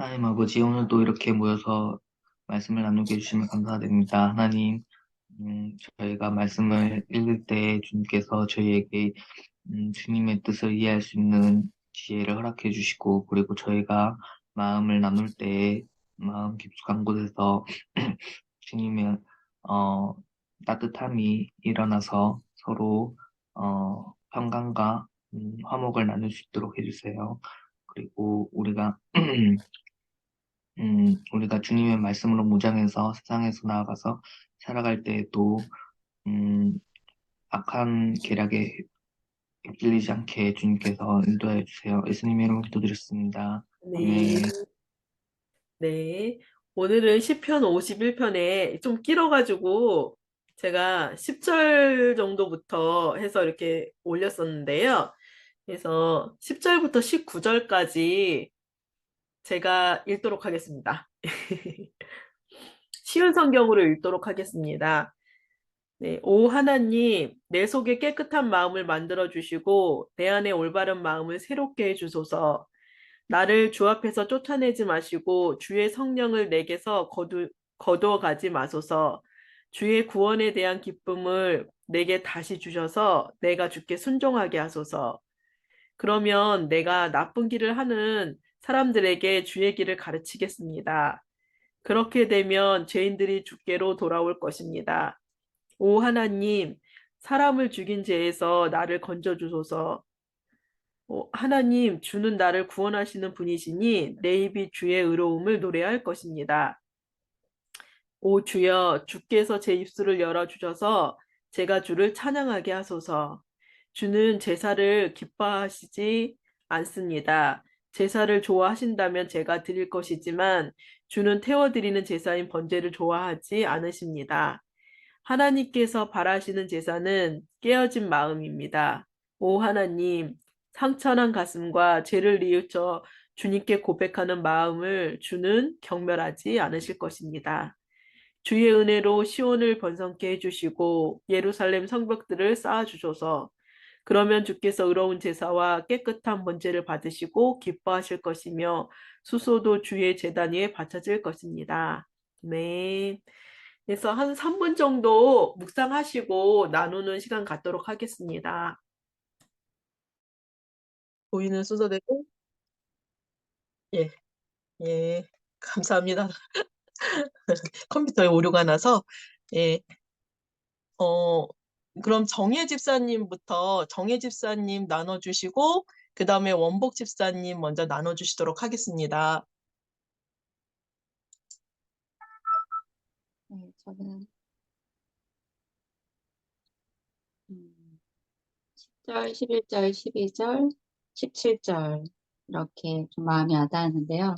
하나님 아버지, 오늘도 이렇게 모여서 말씀을 나누게 해주시면 감사드립니다. 하나님, 저희가 말씀을 읽을 때 주님께서 저희에게 주님의 뜻을 이해할 수 있는 지혜를 허락해 주시고, 그리고 저희가 마음을 나눌 때 마음 깊숙한 곳에서 주님의 어, 따뜻함이 일어나서 서로 평강과 화목을 나눌 수 있도록 해주세요. 그리고 우리가 주님의 말씀으로 무장해서 세상에서 나아가서 살아갈 때에도, 음, 악한 계략에 휩쓸리지 않게 주님께서 인도하여 주세요. 예수님의 이름으로 기도드렸습니다. 네, 아멘. 네. 오늘은 시편 51편에 좀 길어가지고 제가 10절 정도부터 해서 이렇게 올렸었는데요. 그래서 10절부터 19절까지 제가 읽도록 하겠습니다. 쉬운 성경으로 읽도록 하겠습니다. 네, 오 하나님, 내 속에 깨끗한 마음을 만들어 주시고 내 안에 올바른 마음을 새롭게 해 주소서. 나를 주 앞에서 쫓아내지 마시고 주의 성령을 내게서 거두어 가지 마소서. 주의 구원에 대한 기쁨을 내게 다시 주셔서 내가 주께 순종하게 하소서. 그러면 내가 나쁜 길을 하는 사람들에게 주의 길을 가르치겠습니다. 그렇게 되면 죄인들이 주께로 돌아올 것입니다. 오 하나님, 사람을 죽인 죄에서 나를 건져 주소서. 하나님, 주는 나를 구원하시는 분이시니 내 입이 주의 의로움을 노래할 것입니다. 오 주여, 주께서 제 입술을 열어주셔서 제가 주를 찬양하게 하소서. 주는 제사를 기뻐하시지 않습니다. 제사를 좋아하신다면 제가 드릴 것이지만 주는 태워드리는 제사인 번제를 좋아하지 않으십니다. 하나님께서 바라시는 제사는 깨어진 마음입니다. 오 하나님, 상처난 가슴과 죄를 뉘우쳐 주님께 고백하는 마음을 주는 경멸하지 않으실 것입니다. 주의 은혜로 시온을 번성케 해주시고 예루살렘 성벽들을 쌓아주소서. 그러면 주께서 의로운 제사와 깨끗한 번제를 받으시고 기뻐하실 것이며 수소도 주의 제단 위에 바쳐질 것입니다. 네. 그래서 한 3분 정도 묵상하시고 나누는 시간 갖도록 하겠습니다. 보이는 순서대로? 예, 예, 감사합니다. 컴퓨터에 오류가 나서, 예, 어, 그럼 정혜 집사님 나눠주시고, 그 다음에 원복 집사님 먼저 나눠주시도록 하겠습니다. 네, 저는 10절, 11절, 12절, 17절 이렇게 좀 마음이 와닿았는데요.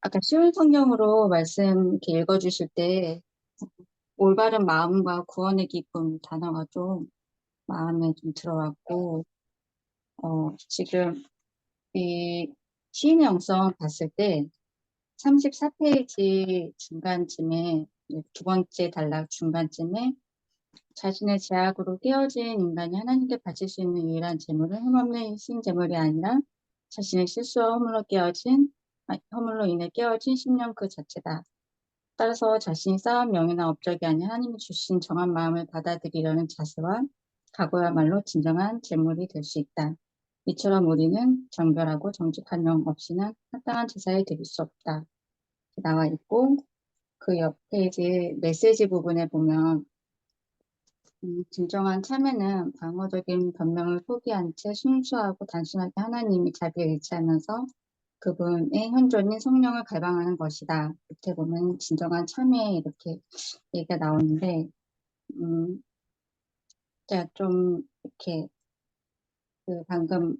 아까 쉬운 성경으로 말씀 이렇게 읽어주실 때 올바른 마음과 구원의 기쁨 단어가 좀 마음에 좀 들어왔고, 지금 이 시인의 영성 봤을 때 34페이지 중간쯤에, 두 번째 단락 중간쯤에 자신의 죄악으로 깨어진 인간이 하나님께 바칠 수 있는 유일한 재물은 흠없는 신재물이 아니라 자신의 실수와 허물로 인해 깨어진 심령 그 자체다. 따라서 자신이 쌓은 명예나 업적이 아닌 하나님이 주신 정한 마음을 받아들이려는 자세와 각오야말로 진정한 재물이 될 수 있다. 이처럼 우리는 정결하고 정직한 영 없이는 합당한 제사에 드릴 수 없다. 나와 있고, 그 옆에 이제 메시지 부분에 보면 진정한 참회는 방어적인 변명을 포기한 채 순수하고 단순하게 하나님이 자비에 의지하면서 그분의 현존인 성령을 갈망하는 것이다. 밑에 보면 진정한 참회 이렇게 얘기가 나오는데, 제가 좀 이렇게 그 방금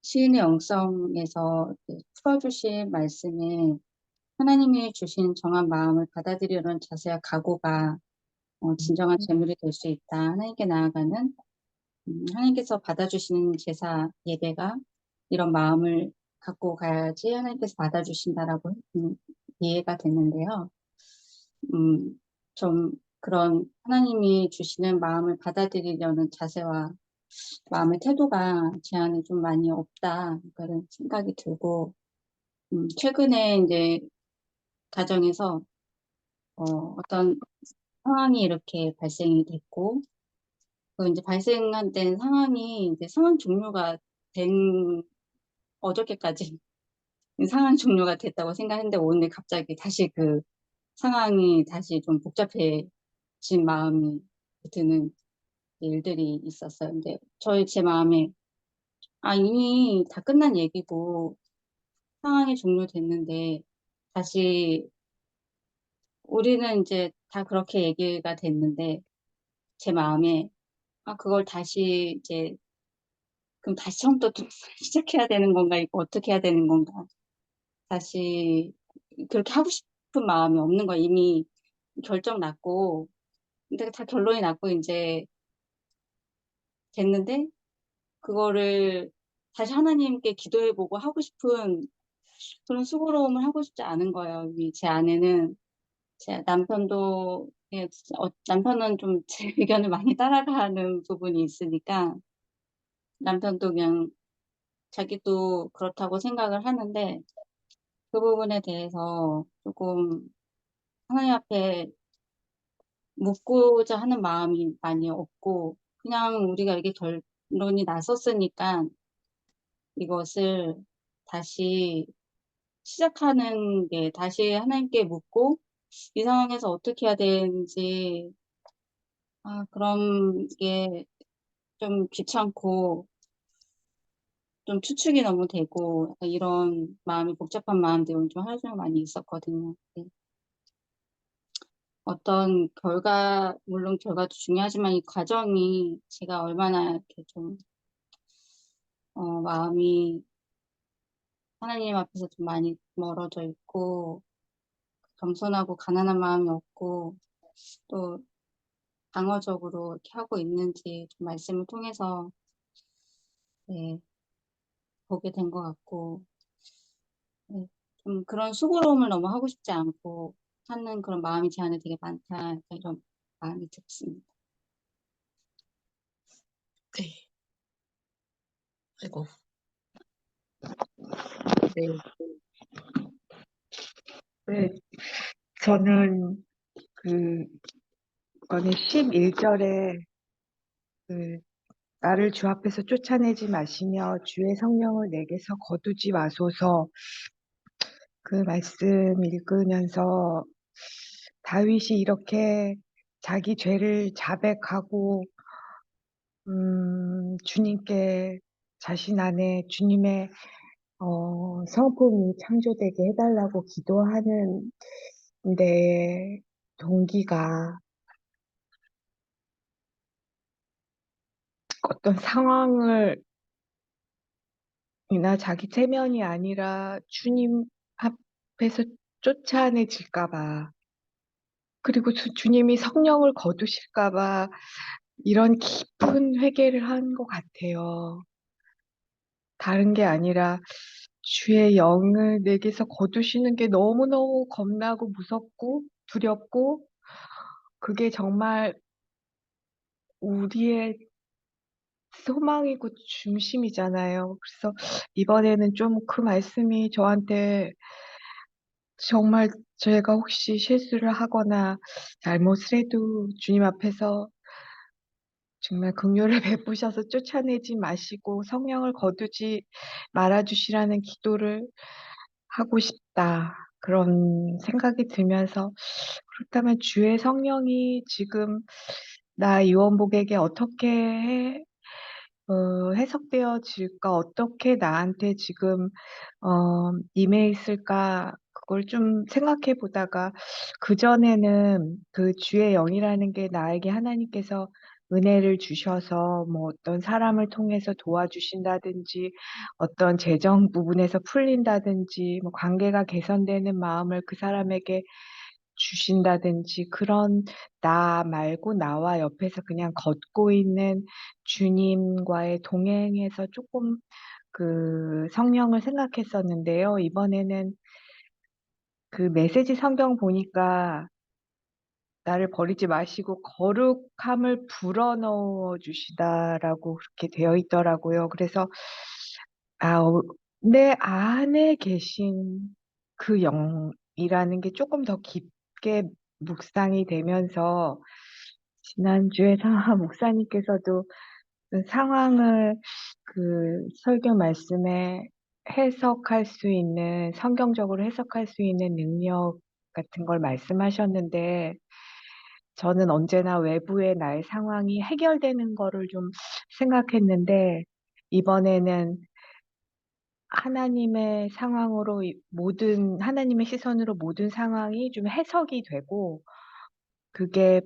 시인의 영성에서 풀어주신 말씀에 하나님이 주신 정한 마음을 받아들이려는 자세와 각오가 진정한 재물이 될 수 있다. 하나님께 나아가는 하나님께서 받아주시는 제사 예배가 이런 마음을 갖고 가야지 하나님께서 받아주신다라고 이해가 됐는데요. 좀 그런 하나님이 주시는 마음을 받아들이려는 자세와 마음의 태도가 제 안에 좀 많이 없다 그런 생각이 들고 최근에 이제 가정에서 어떤 상황이 이렇게 발생이 됐고 그 이제 발생한 된 상황이 이제 상황 종료가 된 어저께까지 상황 종료가 됐다고 생각했는데 오늘 갑자기 다시 그 상황이 다시 좀 복잡해진 마음이 드는 일들이 있었어요. 근데 제 마음에 이미 다 끝난 얘기고 상황이 종료됐는데 다시 우리는 이제 다 그렇게 얘기가 됐는데 제 마음에 그걸 다시 이제 그럼 다시 처음부터 또 시작해야 되는 건가 이거 어떻게 해야 되는 건가 다시 그렇게 하고 싶은 마음이 없는 거야. 이미 결정 났고 근데 다 결론이 났고 이제 됐는데 그거를 다시 하나님께 기도해보고 하고 싶은 그런 수고로움을 하고 싶지 않은 거예요. 제 아내는 제 남편도 남편은 좀 제 의견을 많이 따라가는 부분이 있으니까 남편도 그냥 자기도 그렇다고 생각을 하는데 그 부분에 대해서 조금 하나님 앞에 묻고자 하는 마음이 많이 없고 그냥 우리가 이게 결론이 났었으니까 이것을 다시 시작하는 게 다시 하나님께 묻고 이 상황에서 어떻게 해야 되는지 그런 게 좀 귀찮고 좀 추측이 너무 되고 약간 이런 마음이 복잡한 마음들이 오늘 좀 하루 종일 많이 있었거든요. 네. 어떤 물론 결과도 중요하지만 이 과정이 제가 얼마나 이렇게 좀 마음이 하나님 앞에서 좀 많이 멀어져 있고 겸손하고 가난한 마음이 없고 또 방어적으로 이렇게 하고 있는지 좀 말씀을 통해서 네, 보게 된 것 같고 네, 좀 그런 수고로움을 너무 하고 싶지 않고 하는 그런 마음이 제 안에 되게 많다 약간 이런 마음이 들었습니다. 네. 아이고. 네. 네, 저는 거기 11절에 나를 주 앞에서 쫓아내지 마시며 주의 성령을 내게서 거두지 마소서 그 말씀 읽으면서 다윗이 이렇게 자기 죄를 자백하고 주님께 자신 안에 주님의 성품이 창조되게 해달라고 기도하는 데 동기가 어떤 상황을 이나 자기 체면이 아니라 주님 앞에서 쫓아내질까 봐 그리고 주님이 성령을 거두실까 봐 이런 깊은 회개를 한 것 같아요. 다른 게 아니라 주의 영을 내게서 거두시는 게 너무너무 겁나고 무섭고 두렵고 그게 정말 우리의 소망이고 중심이잖아요. 그래서 이번에는 좀 그 말씀이 저한테 정말 제가 혹시 실수를 하거나 잘못을 해도 주님 앞에서 정말 긍휼을 베푸셔서 쫓아내지 마시고 성령을 거두지 말아주시라는 기도를 하고 싶다. 그런 생각이 들면서 그렇다면 주의 성령이 지금 나 이원복에게 어떻게 해석되어질까? 어떻게 나한테 지금 임해 있을까? 그걸 좀 생각해 보다가 그전에는 그 주의 영이라는 게 나에게 하나님께서 은혜를 주셔서 뭐 어떤 사람을 통해서 도와주신다든지 어떤 재정 부분에서 풀린다든지 뭐 관계가 개선되는 마음을 그 사람에게 주신다든지 그런 나 말고 나와 옆에서 그냥 걷고 있는 주님과의 동행에서 조금 그 성령을 생각했었는데요. 이번에는 그 메시지 성경 보니까 나를 버리지 마시고 거룩함을 불어넣어 주시다라고 그렇게 되어 있더라고요. 그래서 내 안에 계신 그 영이라는 게 조금 더 깊게 묵상이 되면서 지난주에 상하 목사님께서도 그 상황을 그 설교 말씀에 해석할 수 있는, 성경적으로 해석할 수 있는 능력 같은 걸 말씀하셨는데, 저는 언제나 외부의 나의 상황이 해결되는 거를 좀 생각했는데, 이번에는 하나님의 상황으로 하나님의 시선으로 모든 상황이 좀 해석이 되고, 그게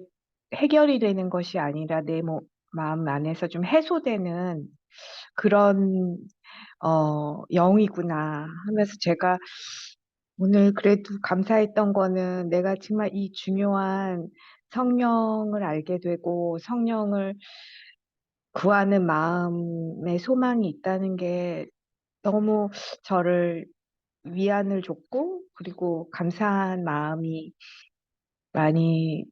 해결이 되는 것이 아니라 내 마음 안에서 좀 해소되는 그런 영이구나 하면서 제가 오늘 그래도 감사했던 거는 내가 정말 이 중요한 성령을 알게 되고 성령을 구하는 마음에 소망이 있다는 게 너무 저를 위안을 줬고 그리고 감사한 마음이 많이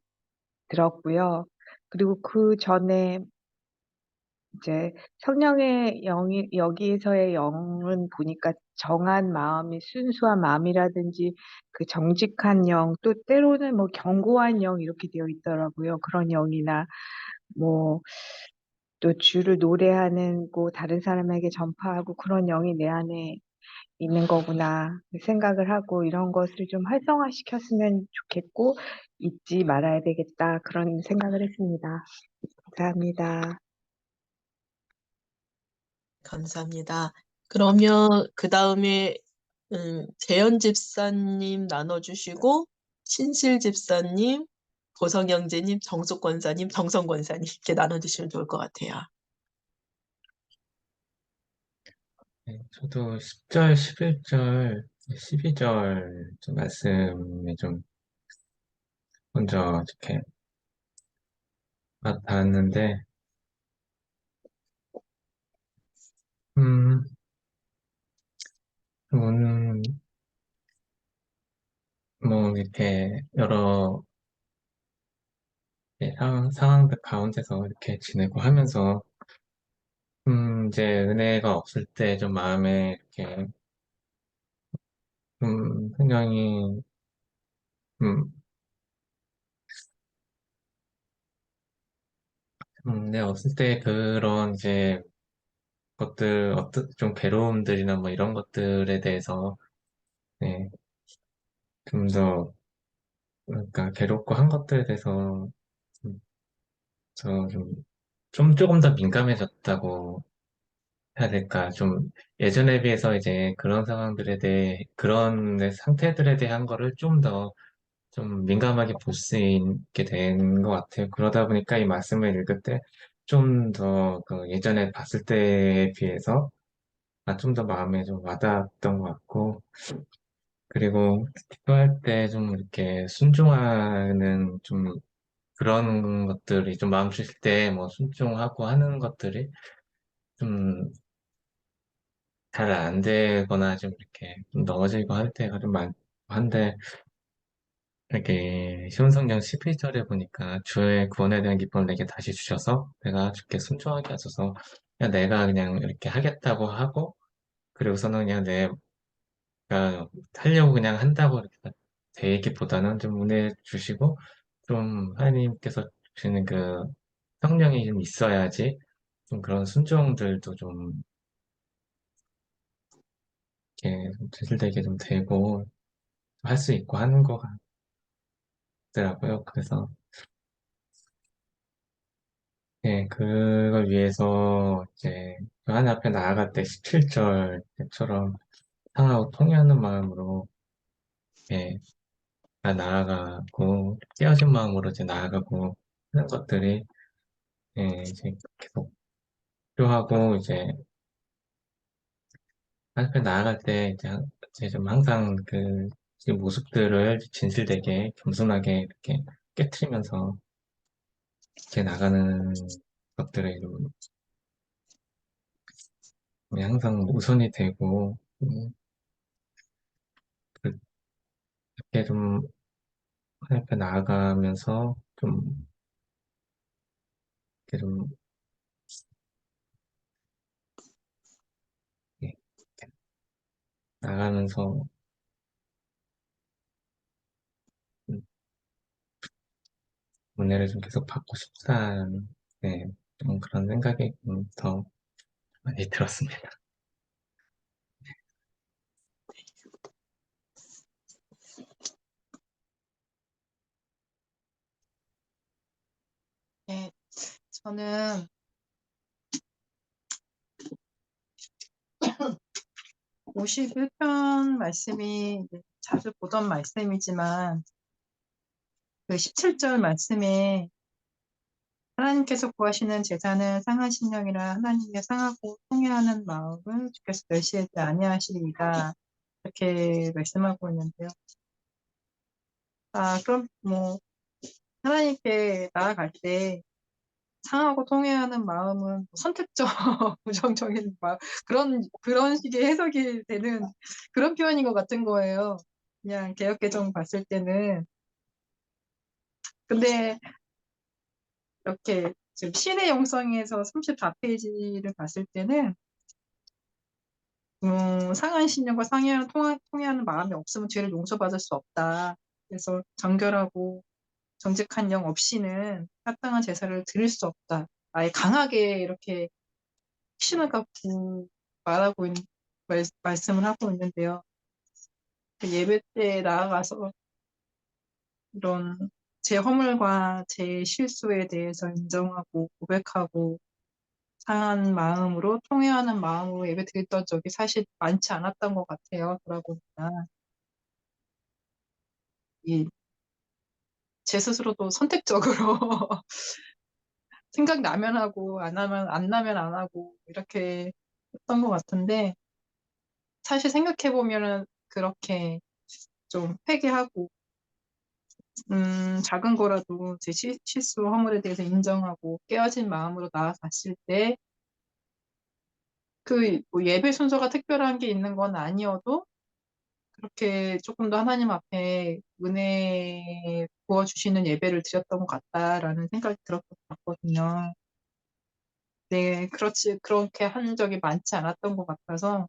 들었고요. 그리고 그 전에 이제 성령의 영이 여기에서의 영은 보니까 정한 마음이 순수한 마음이라든지 그 정직한 영, 또 때로는 뭐 견고한 영 이렇게 되어 있더라고요. 그런 영이나 뭐 또 주를 노래하는 고 다른 사람에게 전파하고 그런 영이 내 안에 있는 거구나 생각을 하고 이런 것을 좀 활성화시켰으면 좋겠고 잊지 말아야 되겠다 그런 생각을 했습니다. 감사합니다. 감사합니다. 그러면 그 다음에 재현 집사님 나눠주시고 신실 집사님, 보성 형제님, 정숙 권사님, 정성 권사님 이렇게 나눠주시면 좋을 것 같아요. 네, 저도 10절, 11절, 12절 좀 말씀에 좀 먼저 이렇게 봤는데, 음, 오늘 뭐 이렇게 여러 상황들 가운데서 이렇게 지내고 하면서, 이제 은혜가 없을 때 좀 마음에 이렇게, 굉장히, 음, 네, 없을 때 그런 이제 좀 괴로움들이나 뭐 이런 것들에 대해서, 네, 좀 더, 그러니까 괴롭고 한 것들에 대해서 좀, 조금 더 민감해졌다고 해야 될까. 좀 예전에 비해서 이제 그런 상황들에 대해, 그런 상태들에 대한 거를 좀 민감하게 볼 수 있게 된 것 같아요. 그러다 보니까 이 말씀을 읽을 때 좀 더 그 예전에 봤을 때에 비해서 좀 더 마음에 좀 와닿았던 것 같고, 그리고 기도할 때 좀 이렇게 순종하는 좀 그런 것들이 좀 마음 주실 때 뭐 순종하고 하는 것들이 좀 잘 안 되거나 좀 이렇게 좀 넘어지고 할 때가 좀 많고 한데, 이렇게 시온성경 12절에 보니까 주의 구원에 대한 기쁨을 내게 다시 주셔서 내가 주께 순종하게 하소서. 그냥 내가 그냥 이렇게 하겠다고 하고, 그리고서는 그냥 내가 하려고 그냥 한다고 이렇게 되기보다는 좀 은혜 주시고, 좀 하나님께서 주시는 그 성령이 좀 있어야지 좀 그런 순종들도 좀 이렇게 좀 진실되게 좀 되고 할 수 있고 하는 것 같더라고요. 그래서 예, 그걸 위해서 이제 하나님 앞에 나아갈 때 17절처럼 상하고 통회하는 마음으로 예, 나아가고 깨어진 마음으로 이제 나아가고 하는 것들이 이제 계속 필요하고, 이제 하나님 앞에 나아갈 때 이제 좀 항상 그 모습들을 진실되게 겸손하게 이렇게 깨트리면서 이렇게 나가는 것들이 좀 항상 우선이 되고, 그렇게 좀 하나님 앞에 나아가면서 좀, 이렇게 좀, 예, 나가면서 음, 은혜를 좀 계속 받고 싶다는, 네, 좀 그런 생각이 더 많이 들었습니다. 네, 저는 51편 말씀이 자주 보던 말씀이지만 그 17절 말씀에 하나님께서 구하시는 제사는 상한 심령이라 하나님께 상하고 통회하는 마음을 주께서 멸시하지 아니하시리이다. 이렇게 말씀하고 있는데요. 그럼 뭐 하나님께 나아갈 때 상하고 통회하는 마음은 선택적, 부정적인 마음, 그런 식의 해석이 되는 그런 표현인 것 같은 거예요. 그냥 개역개정 봤을 때는. 근데 이렇게 지금 신의 영성에서 34페이지를 봤을 때는, 상한 신령과 통회하는 마음이 없으면 죄를 용서받을 수 없다. 그래서 정결하고 정직한 영 없이는 합당한 제사를 드릴 수 없다. 아예 강하게 이렇게 확신을 갖고 말하고 말씀을 하고 있는데요. 그 예배 때 나아가서 이런 제 허물과 제 실수에 대해서 인정하고 고백하고 상한 마음으로 통회하는 마음으로 예배 드렸던 적이 사실 많지 않았던 것 같아요. 돌아보니까 제 스스로도 선택적으로 생각나면 하고 안 나면 안 하고 이렇게 했던 것 같은데 사실 생각해 보면은 그렇게 좀 회개하고 작은 거라도 제 실수, 허물에 대해서 인정하고 깨어진 마음으로 나아갔을 때, 뭐 예배 순서가 특별한 게 있는 건 아니어도, 그렇게 조금 더 하나님 앞에 은혜 부어주시는 예배를 드렸던 것 같다라는 생각이 들었거든요. 네, 그렇게 한 적이 많지 않았던 것 같아서,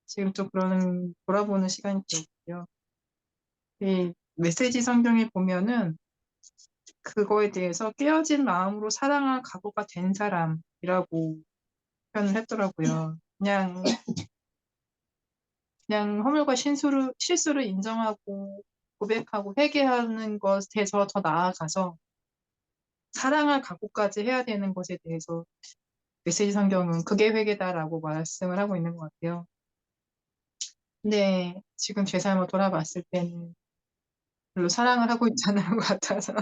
지금 좀 돌아보는 시간이 되었고요. 이 메시지 성경에 보면은, 그거에 대해서 깨어진 마음으로 사랑할 각오가 된 사람이라고 표현을 했더라고요. 그냥 허물과 실수를 인정하고 고백하고 회개하는 것에서 더 나아가서 사랑할 각오까지 해야 되는 것에 대해서 메시지 성경은 그게 회개다라고 말씀을 하고 있는 것 같아요. 근데 지금 제 삶을 돌아봤을 때는 별로 사랑을 하고 있지 않은 것 같아서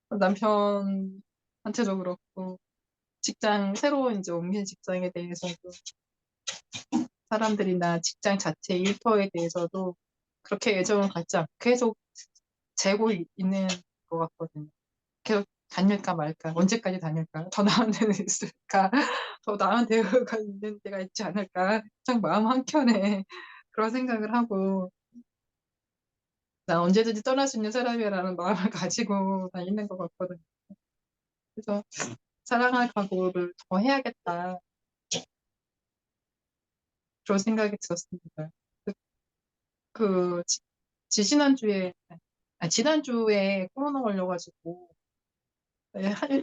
남편한테도 그렇고 새로 이제 옮긴 직장에 대해서도 사람들이나 직장 자체 일터에 대해서도 그렇게 애정을 갖지 않고 계속 재고 있는 것 같거든요. 계속 다닐까 말까, 언제까지 다닐까, 더 나은 데는 있을까, 더 나은 대우가 있는 데가 있지 않을까, 참 마음 한켠에 그런 생각을 하고, 나 언제든지 떠날 수 있는 사람이라는 마음을 가지고 다니는 것 같거든요. 그래서 사랑할 각오를 더 해야겠다, 그런 생각이 들었습니다. 그, 지난주에 코로나 걸려가지고,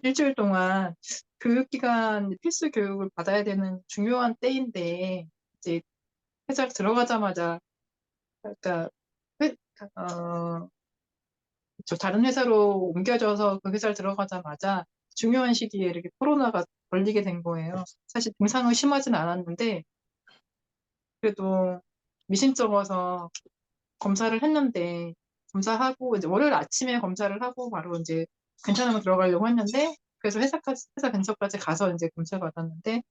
일주일 동안 교육기관 필수 교육을 받아야 되는 중요한 때인데, 이제 회사를 들어가자마자, 그러니까, 회, 어, 다른 회사로 옮겨져서 그 회사를 들어가자마자 중요한 시기에 이렇게 코로나가 걸리게 된 거예요. 사실 증상은 심하진 않았는데, 그래도 미심쩍어서 검사를 했는데, 검사하고, 이제 월요일 아침에 검사를 하고 바로 이제 괜찮으면 들어가려고 했는데, 그래서 회사 근처까지 가서 이제 검사 받았는데,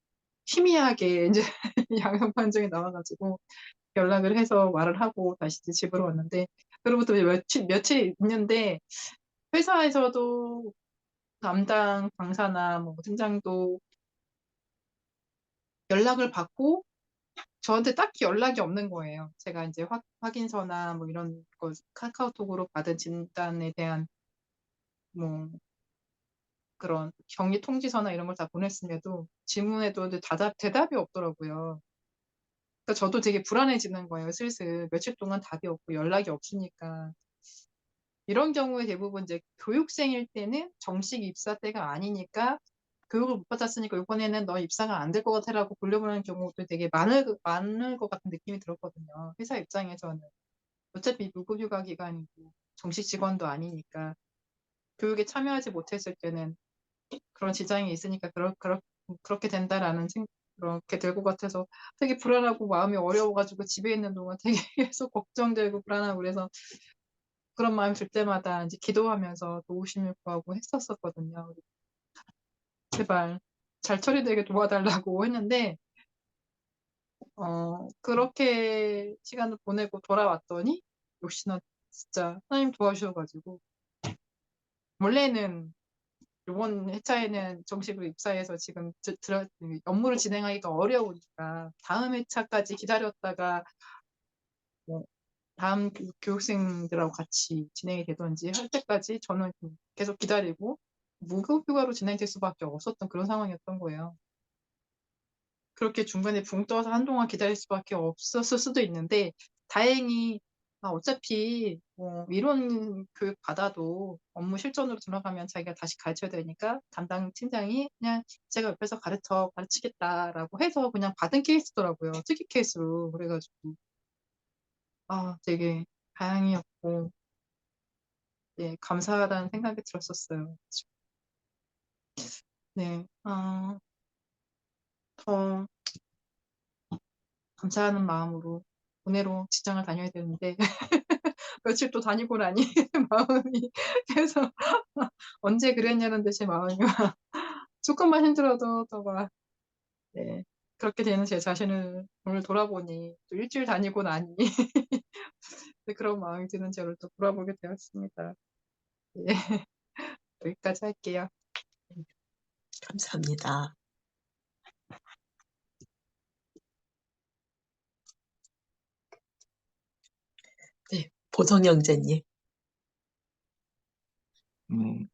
희미하게 이제 양성 판정이 나와가지고 연락을 해서 말을 하고 다시 이제 집으로 왔는데, 그로부터 이제 며칠 있는데, 회사에서도 담당 강사나 뭐 팀장도 연락을 받고 저한테 딱히 연락이 없는 거예요. 제가 이제 확인서나 뭐 이런 거 카카오톡으로 받은 진단에 대한 뭐 그런 격리 통지서나 이런 걸 다 보냈음에도 질문에도 대답이 없더라고요. 그러니까 저도 되게 불안해지는 거예요. 슬슬 며칠 동안 답이 없고 연락이 없으니까. 이런 경우에 대부분 이제 교육생일 때는 정식 입사 때가 아니니까 교육을 못 받았으니까 이번에는 너 입사가 안 될 것 같아라고 돌려보내는 경우도 되게 많을 것 같은 느낌이 들었거든요. 회사 입장에서는. 어차피 무급휴가 기간이고 정식 직원도 아니니까 교육에 참여하지 못했을 때는 그런 지장이 있으니까 그렇게 된다라는 그렇게 될 것 같아서 되게 불안하고 마음이 어려워가지고 집에 있는 동안 되게 계속 걱정되고 불안하고 그래서 그런 마음이 들 때마다 이제 기도하면서 도우심을 구하고 했었었거든요. 제발 잘 처리되게 도와달라고 했는데 그렇게 시간을 보내고 돌아왔더니 역시나 진짜 하나님 도와주셔가지고 원래는 이번 회차에는 정식으로 입사해서 지금 업무를 진행하기가 어려우니까 다음 회차까지 기다렸다가 뭐 다음 교육생들하고 같이 진행이 되던지 할 때까지 저는 계속 기다리고 무급휴가로 진행될 수밖에 없었던 그런 상황이었던 거예요. 그렇게 중간에 붕 떠서 한동안 기다릴 수밖에 없었을 수도 있는데 다행히 어차피 이론 교육 받아도 업무 실전으로 들어가면 자기가 다시 가르쳐야 되니까 담당 팀장이 그냥 제가 옆에서 가르치겠다라고 해서 그냥 받은 케이스더라고요. 특이 케이스로. 그래가지고 되게 다행이었고 네, 감사하다는 생각이 들었었어요. 네, 더 감사하는 마음으로 국내로 직장을 다녀야 되는데 며칠 또 다니고 나니 마음이 계속 언제 그랬냐는 듯이 마음이 막 조금만 힘들어도 또 막 네, 그렇게 되는 제 자신을 오늘 돌아보니 또 일주일 다니고 나니 네, 그런 마음이 드는 저를 또 돌아보게 되었습니다. 네, 여기까지 할게요. 감사합니다. 네, 보성 형제님. 네.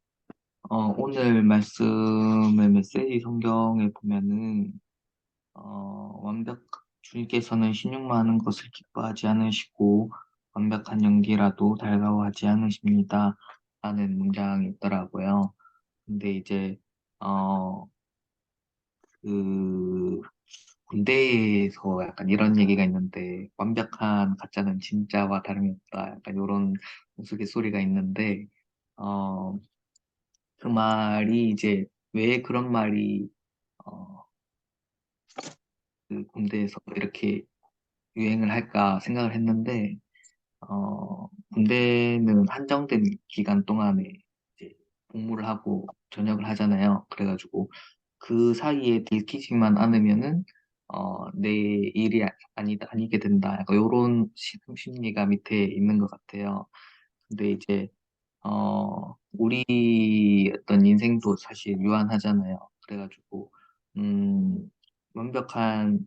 오늘 말씀의 메시지 성경에 보면은, 주님께서는 신용만한 것을 기뻐하지 않으시고, 완벽한 연기라도 달가워하지 않으십니다. 라는 문장이 있더라고요. 근데 이제, 어, 그, 군대에서 약간 이런 얘기가 있는데, 완벽한 가짜는 진짜와 다름이 없다. 약간 이런 우스갯소리가 있는데, 어, 그 말이 이제 왜 그런 말이 어, 그 군대에서 이렇게 유행을 할까 생각을 했는데 군대는 한정된 기간 동안에 이제 복무를 하고 전역을 하잖아요. 그래가지고 그 사이에 들키지만 않으면은 내 일이 아니게 된다. 약간 요런 심리가 밑에 있는 것 같아요. 근데 이제 우리 어떤 인생도 사실 유한하잖아요. 그래가지고, 음, 완벽한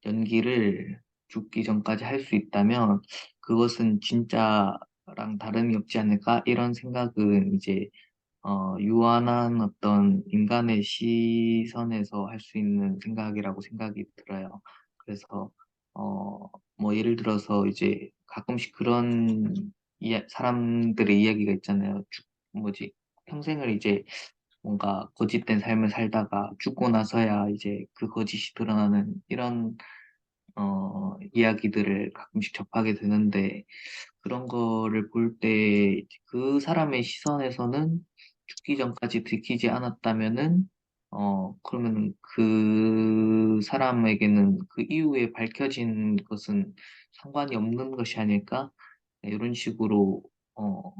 연기를 죽기 전까지 할 수 있다면, 그것은 진짜랑 다름이 없지 않을까? 이런 생각은 이제, 유한한 어떤 인간의 시선에서 할 수 있는 생각이라고 생각이 들어요. 그래서, 뭐, 예를 들어서 이제 가끔씩 그런 사람들의 이야기가 있잖아요. 뭐지? 평생을 이제 뭔가 거짓된 삶을 살다가 죽고 나서야 이제 그 거짓이 드러나는 이런 이야기들을 가끔씩 접하게 되는데 그런 거를 볼 때 그 사람의 시선에서는 죽기 전까지 들키지 않았다면은 그러면 그 사람에게는 그 이후에 밝혀진 것은 상관이 없는 것이 아닐까? 이런 식으로 어,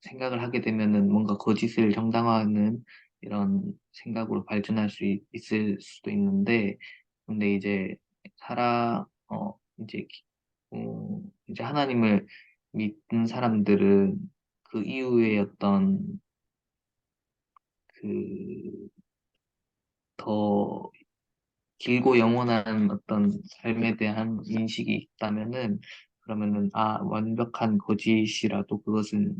생각을 하게 되면은 뭔가 거짓을 정당화하는 이런 생각으로 발전할 수 있을 수도 있는데, 근데 이제 이제 이제 하나님을 믿는 사람들은 그 이후에 어떤 그 더 길고 영원한 어떤 삶에 대한 인식이 있다면은, 그러면은, 완벽한 거짓이라도 그것은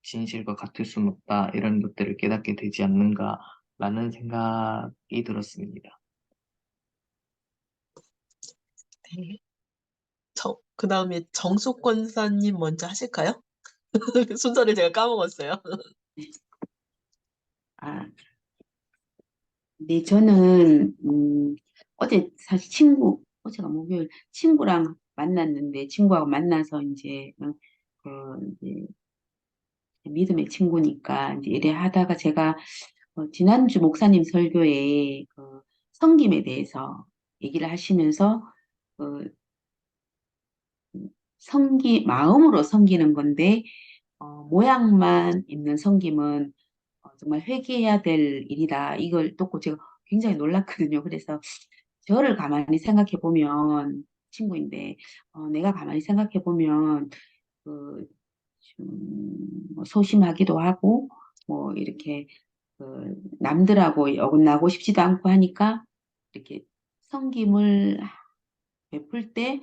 진실과 같을 수는 없다. 이런 것들을 깨닫게 되지 않는가라는 생각이 들었습니다. 네. 그 다음에 정숙 권사님 먼저 하실까요? 순서를 제가 까먹었어요. 아, 네, 저는, 어제 사실 어제가 목요일, 친구랑 만났는데, 친구하고 만나서 이제, 이제 믿음의 친구니까, 이제 이래 하다가 제가, 지난주 목사님 설교에, 섬김에 대해서 얘기를 하시면서, 그, 마음으로 섬기는 건데, 모양만 있는 섬김은 정말 회개해야 될 일이다. 이걸 듣고 제가 굉장히 놀랐거든요. 그래서 저를 가만히 생각해 보면, 친구인데, 내가 가만히 생각해 보면, 그, 뭐 소심하기도 하고, 뭐, 이렇게, 남들하고 어긋나고 싶지도 않고 하니까, 이렇게 섬김을 베풀 때,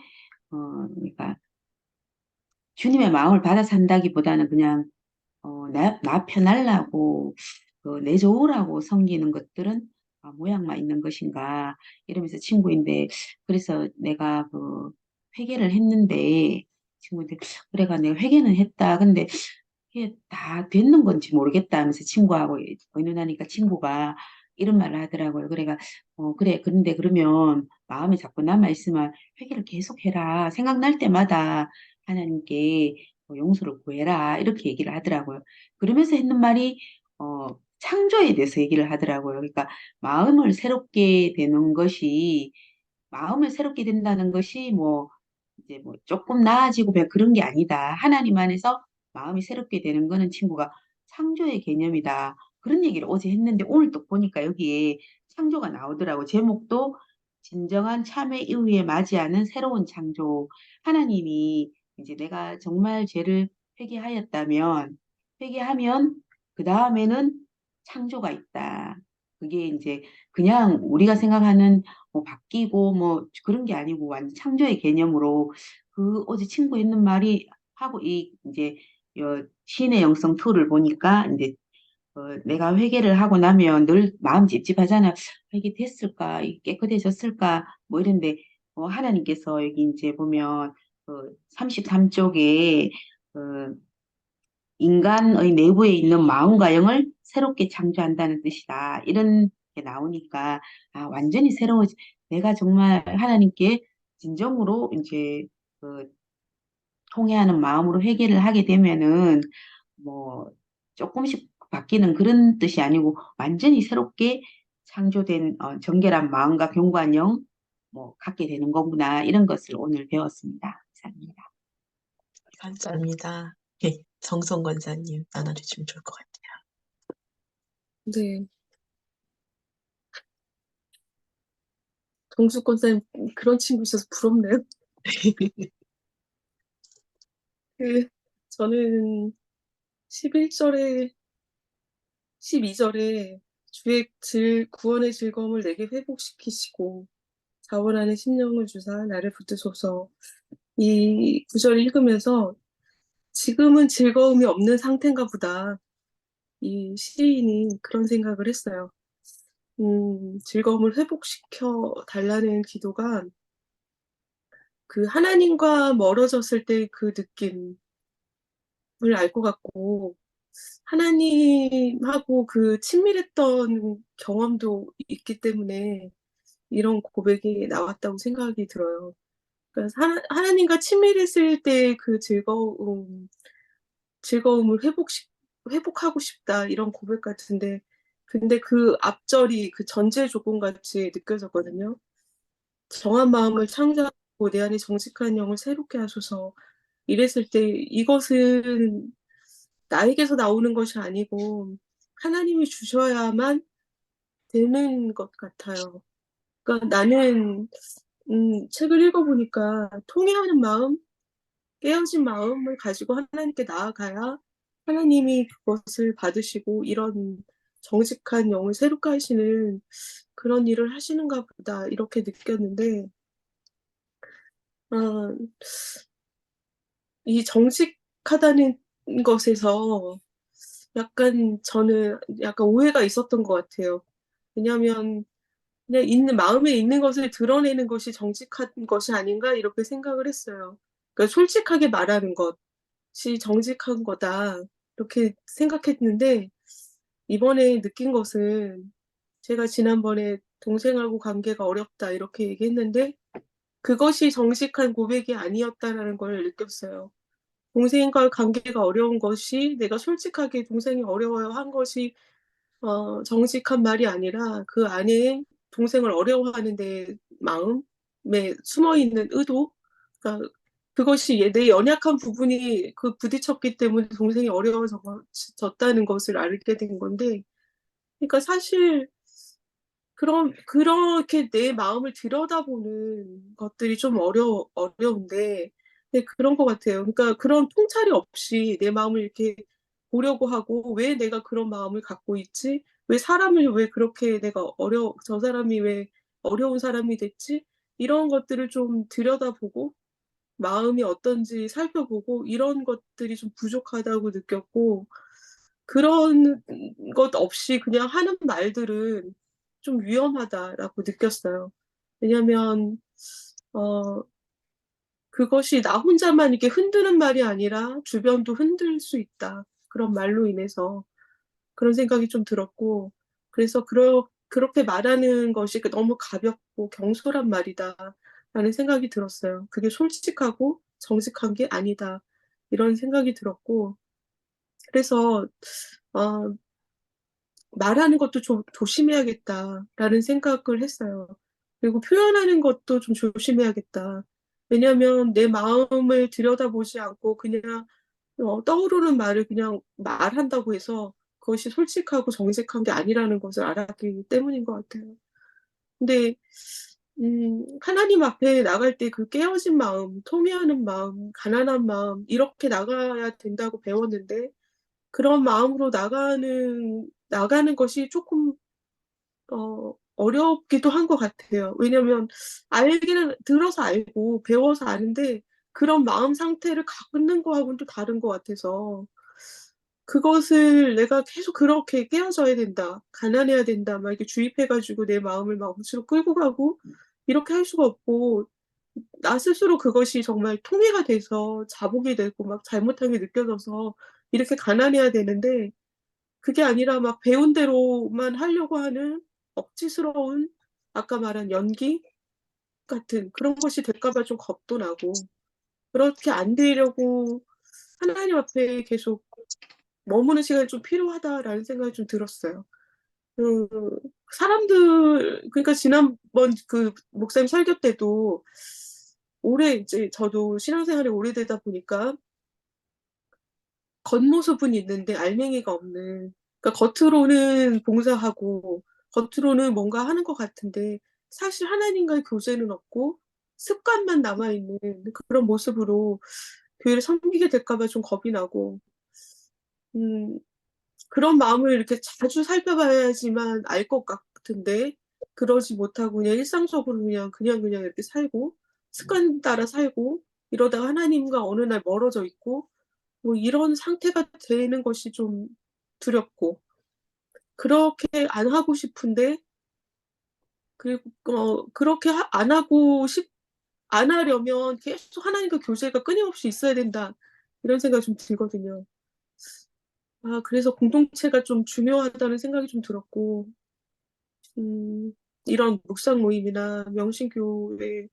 그러니까 주님의 마음을 받아 산다기보다는 그냥 나 편하려고, 내 좋으라고 섬기는 것들은 모양만 있는 것인가, 이러면서 친구인데, 그래서 내가 회개를 했는데, 친구인데, 그래가 내가 회개는 했다. 근데 이게 다 됐는 건지 모르겠다 하면서 친구하고 의논하니까 친구가 이런 말을 하더라고요. 그래가, 그래. 그런데 그러면 마음에 자꾸 남아있으면 회개를 계속 해라. 생각날 때마다 하나님께 용서를 구해라. 이렇게 얘기를 하더라고요. 그러면서 했는 말이, 창조에 대해서 얘기를 하더라고요. 그러니까 마음을 새롭게 된다는 것이 이제 조금 나아지고 그런 게 아니다. 하나님 안에서 마음이 새롭게 되는 거는 친구가 창조의 개념이다. 그런 얘기를 어제 했는데 오늘 또 보니까 여기에 창조가 나오더라고. 제목도 진정한 참회 이후에 맞이하는 새로운 창조. 하나님이 이제 내가 정말 죄를 회개하면 그 다음에는 창조가 있다. 그게 이제 그냥 우리가 생각하는 바뀌고 그런 게 아니고 완전 창조의 개념으로 어제 친구 있는 말이 하고 이제 신의 영성 2를 보니까 이제 내가 회개를 하고 나면 늘 마음 찝찝하잖아. 이게 됐을까? 이게 깨끗해졌을까? 뭐 이런데 하나님께서 여기 이제 보면 33쪽에 인간의 내부에 있는 마음과 영을 새롭게 창조한다는 뜻이다. 이런 게 나오니까, 완전히 내가 정말 하나님께 진정으로 이제, 그, 통회하는 마음으로 회개를 하게 되면은, 뭐, 조금씩 바뀌는 그런 뜻이 아니고, 완전히 새롭게 창조된, 정결한 마음과 견고한 영, 갖게 되는 거구나. 이런 것을 오늘 배웠습니다. 감사합니다. 감사합니다. 네, 정성 권사님 나눠주시면 좋을 것 네. 동숙 권사님, 그런 친구 있어서 부럽네요. 같아요. 저는 11절에, 12절에 구원의 즐거움을 내게 회복시키시고, 자원하는 심령을 주사 나를 붙드소서. 이 구절을 읽으면서 지금은 즐거움이 없는 상태인가 보다. 이 시인이 그런 생각을 했어요. 즐거움을 회복시켜 달라는 기도가 그 하나님과 멀어졌을 때 그 느낌을 알 것 같고, 하나님하고 그 친밀했던 경험도 있기 때문에 이런 고백이 나왔다고 생각이 들어요. 그러니까 하나님과 친밀했을 때 그 즐거움을 회복하고 싶다, 이런 고백 같은데, 근데 그 앞절이 그 전제 조건 같이 느껴졌거든요. 정한 마음을 창조하고 내 안에 정직한 영을 새롭게 하소서. 이랬을 때 이것은 나에게서 나오는 것이 아니고 하나님이 주셔야만 되는 것 같아요. 그러니까 나는 책을 읽어보니까 통회하는 마음, 깨어진 마음을 가지고 하나님께 나아가야 하나님이 그것을 받으시고 이런 정직한 영을 새롭게 하시는 그런 일을 하시는가 보다 이렇게 느꼈는데 아, 이 정직하다는 것에서 약간 저는 약간 오해가 있었던 것 같아요. 왜냐하면 그냥 있는 마음에 있는 것을 드러내는 것이 정직한 것이 아닌가 이렇게 생각을 했어요. 그러니까 솔직하게 말하는 것이 정직한 거다 이렇게 생각했는데 이번에 느낀 것은 제가 지난번에 동생하고 관계가 어렵다 이렇게 얘기했는데 그것이 정직한 고백이 아니었다라는 걸 느꼈어요. 동생과 관계가 어려운 것이 내가 솔직하게 동생이 어려워한 것이 정직한 말이 아니라 그 안에 동생을 어려워하는 내 마음에 숨어 있는 의도, 그러니까 그것이 내 연약한 부분이 그 부딪혔기 때문에 동생이 어려워졌다는 것을 알게 된 건데, 그러니까 사실 그렇게 내 마음을 들여다보는 것들이 좀 어려운데, 네, 그런 것 같아요. 그러니까 그런 통찰이 없이 내 마음을 이렇게 보려고 하고, 왜 내가 그런 마음을 갖고 있지? 왜 그렇게 저 사람이 왜 어려운 사람이 됐지? 이런 것들을 좀 들여다보고, 마음이 어떤지 살펴보고, 이런 것들이 좀 부족하다고 느꼈고, 그런 것 없이 그냥 하는 말들은 좀 위험하다라고 느꼈어요. 왜냐면, 어, 그것이 나 혼자만 이렇게 흔드는 말이 아니라 주변도 흔들 수 있다. 그런 말로 인해서 그런 생각이 좀 들었고, 그래서 그렇게 말하는 것이 너무 가볍고 경솔한 말이다. 라는 생각이 들었어요. 그게 솔직하고 정직한 게 아니다. 이런 생각이 들었고, 그래서, 어, 말하는 것도 좀 조심해야겠다라는 생각을 했어요. 그리고 표현하는 것도 좀 조심해야겠다. 왜냐하면 내 마음을 들여다보지 않고 그냥 떠오르는 말을 그냥 말한다고 해서 그것이 솔직하고 정직한 게 아니라는 것을 알았기 때문인 것 같아요. 근데 하나님 앞에 나갈 때 그 깨어진 마음, 통회하는 마음, 가난한 마음 이렇게 나가야 된다고 배웠는데 그런 마음으로 나가는 것이 조금, 어렵기도 한 것 같아요. 왜냐면, 들어서 알고, 배워서 아는데, 그런 마음 상태를 갖는 거하고는 또 다른 것 같아서, 그것을 내가 계속 그렇게 깨어져야 된다, 가난해야 된다, 막 이렇게 주입해가지고 내 마음을 막 억지로 끌고 가고, 이렇게 할 수가 없고, 나 스스로 그것이 정말 통해가 돼서 자복이 되고 막 잘못한 게 느껴져서 이렇게 가난해야 되는데, 그게 아니라 막 배운 대로만 하려고 하는 억지스러운 아까 말한 연기 같은 그런 것이 될까 봐 좀 겁도 나고 그렇게 안 되려고 하나님 앞에 계속 머무는 시간이 좀 필요하다라는 생각이 좀 들었어요. 그 그러니까 지난번 그 목사님 설교 때도 오래 이제 저도 신앙생활이 오래되다 보니까 겉모습은 있는데 알맹이가 없는. 그러니까 겉으로는 봉사하고 겉으로는 뭔가 하는 것 같은데 사실 하나님과의 교제는 없고 습관만 남아있는 그런 모습으로 교회를 섬기게 될까 봐 좀 겁이 나고 음, 그런 마음을 이렇게 자주 살펴봐야지만 알 것 같은데 그러지 못하고 그냥 일상적으로 그냥 이렇게 살고 습관 따라 살고 이러다가 하나님과 어느 날 멀어져 있고 뭐 이런 상태가 되는 것이 좀 두렵고, 그렇게 안 하고 싶은데, 그리고, 그렇게 안 하려면 계속 하나님과 교제가 끊임없이 있어야 된다. 이런 생각이 좀 들거든요. 그래서 공동체가 좀 중요하다는 생각이 좀 들었고, 이런 묵상 모임이나 명신교회,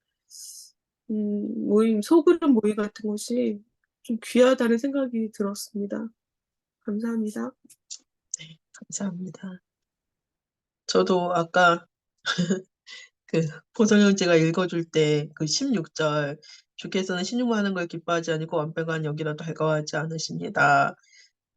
소그룹 모임 같은 것이 좀 귀하다는 생각이 들었습니다. 감사합니다. 네, 감사합니다. 저도 아까 그 보성 형제가 읽어줄 때 그 16절 주께서는 신용하는 걸 기뻐하지 않고 완벽한 여기라도 할거하지 않으십니다.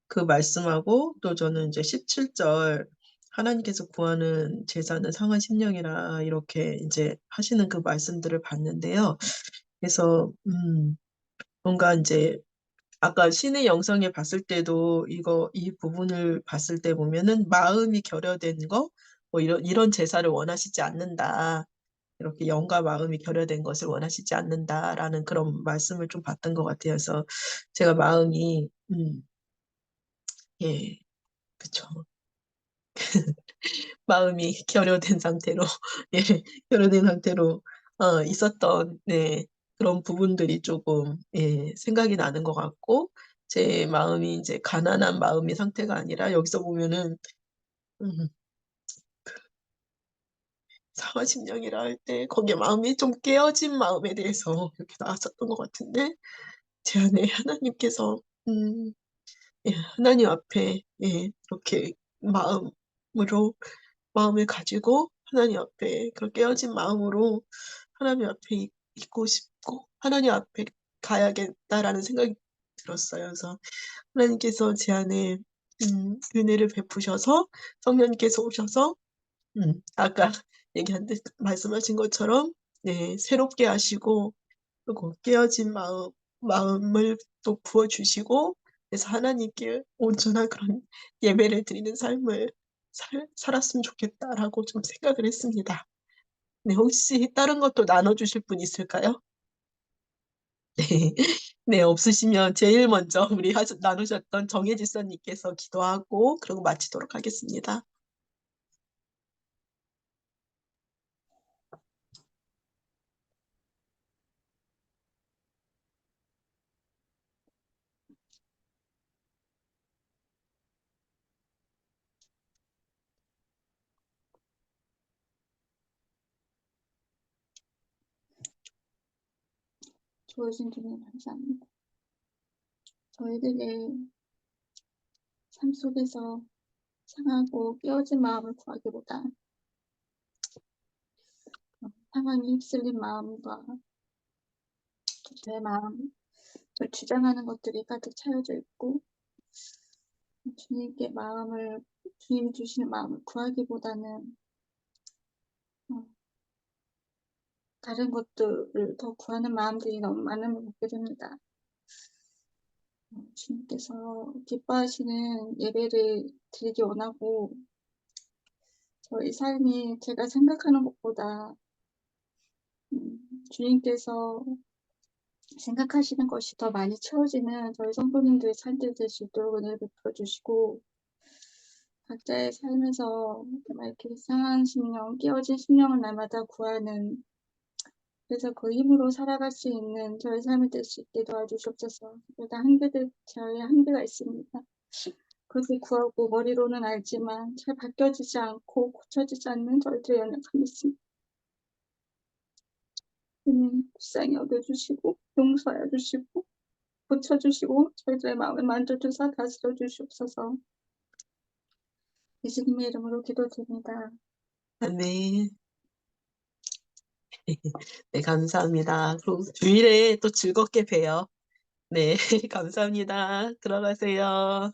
그 말씀하고 또 저는 이제 17절 하나님께서 구하는 제사는 상한 심령이라 이렇게 이제 하시는 그 말씀들을 봤는데요. 그래서 뭔가 이제 아까 신의 영성에 봤을 때도 이 부분을 봤을 때 보면은 마음이 결여된 거, 뭐 이런 제사를 원하시지 않는다. 이렇게 영과 마음이 결여된 것을 원하시지 않는다라는 그런 말씀을 좀 받던 것 같아요. 그래서 제가 마음이, 예, 그쵸. 마음이 결여된 상태로, 예, 결여된 상태로, 있었던, 네, 그런 부분들이 조금, 예, 생각이 나는 것 같고, 제 마음이 이제 가난한 마음의 상태가 아니라 여기서 보면은, 음, 상하심령이라 할 때 거기에 마음이 좀 깨어진 마음에 대해서 이렇게 나왔었던 것 같은데, 제 안에 하나님께서, 예, 하나님 앞에, 예, 이렇게 마음을 가지고 하나님 앞에 그런 깨어진 마음으로 하나님 앞에 있고 싶고 하나님 앞에 가야겠다라는 생각이 들었어요. 그래서 하나님께서 제 안에 은혜를 베푸셔서 성령님께서 오셔서 아까 말씀하신 것처럼 네, 새롭게 하시고 그리고 깨어진 마음을 또 부어주시고 그래서 하나님께 온전한 그런 예배를 드리는 삶을 살았으면 좋겠다라고 좀 생각을 했습니다. 네, 혹시 다른 것도 나눠주실 분 있을까요? 네, 네, 없으시면 제일 먼저 우리 나누셨던 정혜 집사님께서 기도하고 그러고 마치도록 하겠습니다. 주어진 주님 감사합니다. 저희들의 삶 속에서 상하고 깨어진 마음을 구하기보다 상황에 휩쓸린 마음과 제 마음을 주장하는 것들이 가득 차여져 있고 주님이 주시는 마음을 구하기보다는 어, 다른 것들을 더 구하는 마음들이 너무 많은 걸 보게 됩니다. 주님께서 기뻐하시는 예배를 드리기 원하고 저희 삶이 제가 생각하는 것보다 주님께서 생각하시는 것이 더 많이 채워지는 저희 성도님들의 삶들 될 수 있도록 은혜를 베풀어 주시고 각자의 삶에서 정말 이렇게 상한 심령, 깨어진 심령을 날마다 구하는 그래서 그 힘으로 살아갈 수 있는 저의 삶이 될 수 있게 도와주시옵소서. 그러다 저의 한계가 있습니다. 그렇게 구하고 머리로는 알지만 잘 바뀌어지지 않고 고쳐지지 않는 저희들의 연약함이 있습니다. 주님 불쌍히 여겨주시고 용서해 주시고 고쳐주시고 저희들의 마음을 만져주사 다스려 주시옵소서. 예수님의 이름으로 기도드립니다. 네, 네, 감사합니다. 그리고 주일에 또 즐겁게 봬요. 네, 감사합니다. 들어가세요.